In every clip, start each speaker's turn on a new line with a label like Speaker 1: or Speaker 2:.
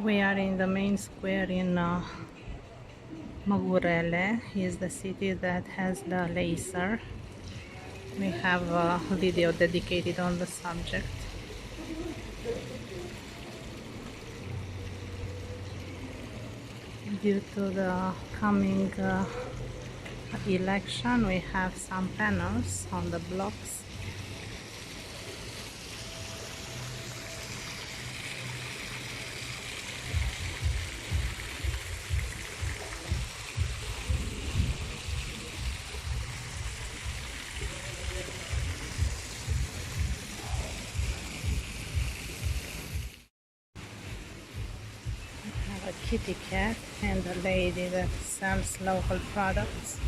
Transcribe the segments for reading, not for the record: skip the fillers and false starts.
Speaker 1: We are in the main square in Magurele. Is the city that has the laser. We have a video dedicated on the subject. Due to the coming election, we have some panels on the blocks. A kitty cat and a lady that sells local products.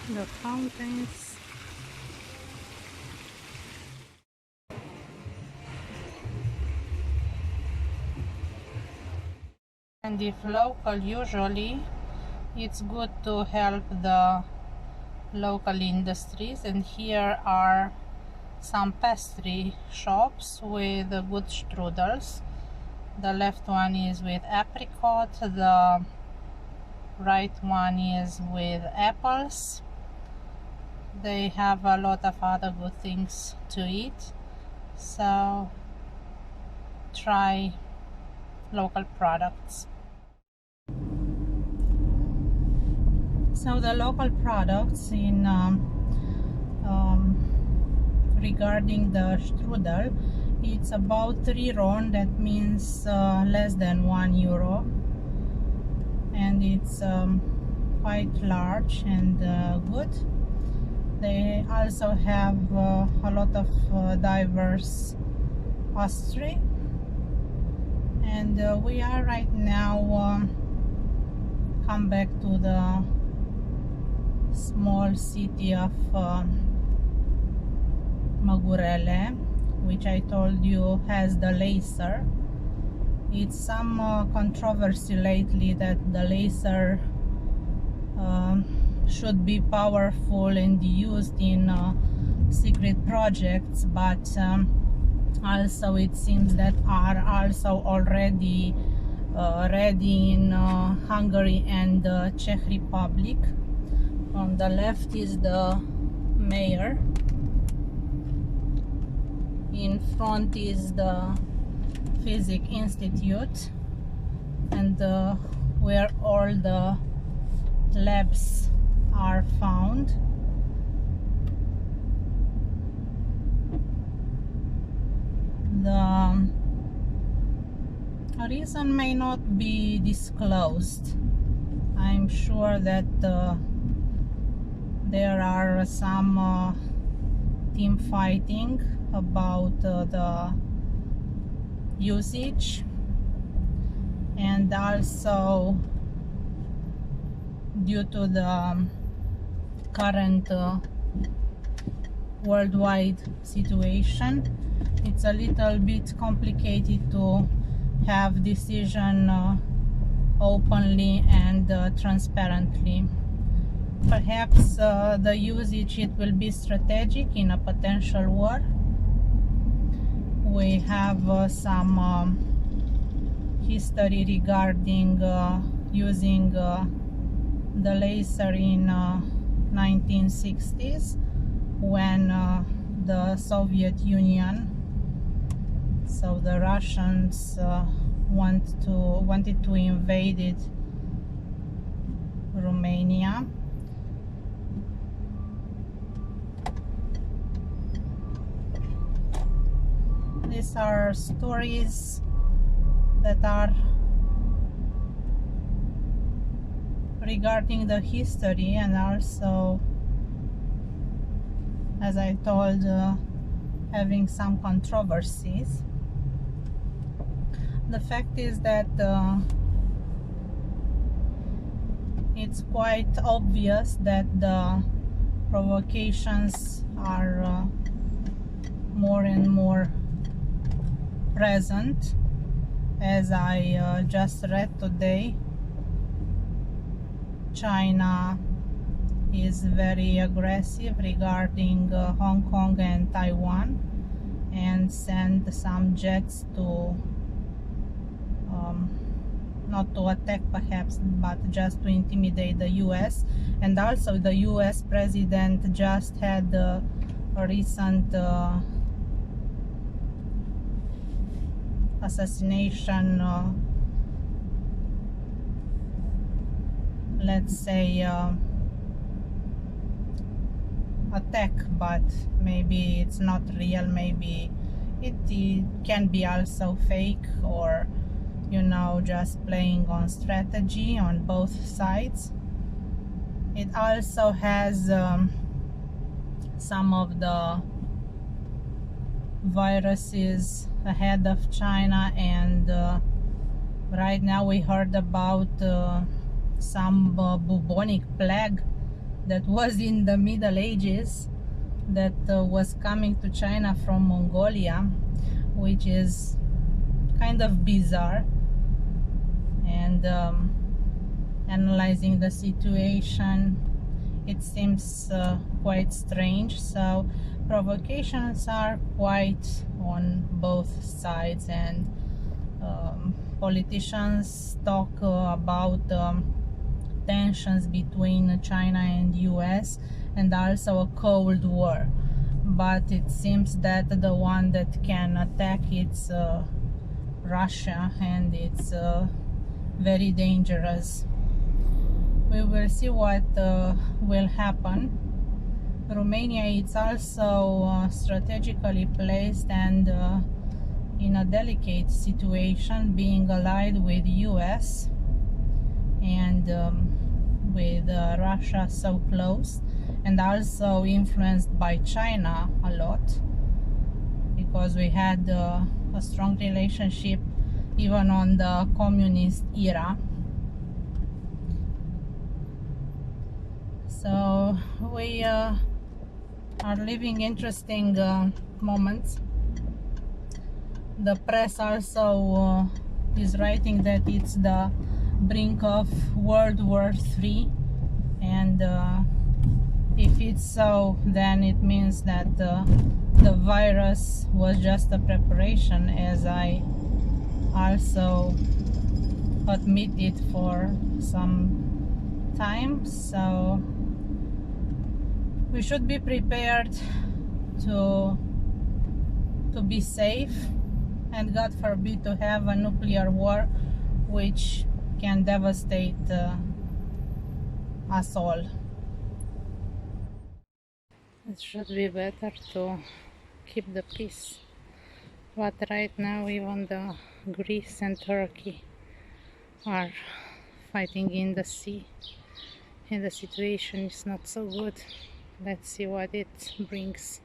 Speaker 1: The fountains. And if local, usually it's good to help the local industries, and here are some pastry shops with good strudels. The left one is with apricot, the right one is with apples. They have a lot of other good things to eat, so try local products. So the local products in regarding the strudel, it's about 3 RON, that means less than €1, and it's quite large and good. They also have a lot of diverse pastry, and we are right now come back to the small city of Magurele, which I told you has the laser. It's some controversy lately that the laser should be powerful and used in secret projects, but also it seems that are also already ready in Hungary and the Czech Republic. On the left is the mayor. In front is the Physics Institute, and where all the labs are found. The reason may not be disclosed. I'm sure that there are some team fighting about the usage, and also due to the current worldwide situation, it's a little bit complicated to have decision openly and transparently. Perhaps the usage, it will be strategic in a potential war. We have some history regarding using the laser in 1960s when the Soviet Union, so the Russians wanted to invade Romania. These are stories that are regarding the history, and also, as I told, having some controversies. The fact is that it's quite obvious that the provocations are more and more present. As I just read today, China is very aggressive regarding Hong Kong and Taiwan, and send some jets to not to attack perhaps, but just to intimidate the US. And also the US president just had a recent assassination, let's say attack, but maybe it's not real, maybe it can be also fake, or just playing on strategy on both sides. It also has some of the viruses ahead of China, and right now we heard about some bubonic plague that was in the Middle Ages that was coming to China from Mongolia, which is kind of bizarre. And analyzing the situation, it seems quite strange. So provocations are quite on both sides, and politicians talk about tensions between China and US, and also a Cold War, but it seems that the one that can attack it's Russia, and it's very dangerous. We will see what will happen. Romania is also strategically placed and in a delicate situation, being allied with US and with Russia so close, and also influenced by China a lot, because we had a strong relationship even on the communist era. So we are living interesting moments. The press also is writing that it's the brink of World War III, and if it's so, then it means that the virus was just a preparation, as I also admitted for some time. So we should be prepared to be safe, and God forbid to have a nuclear war, which can devastate us all. It should be better to keep the peace, but right now even the Greece and Turkey are fighting in the sea, and the situation is not so good. Let's see what it brings.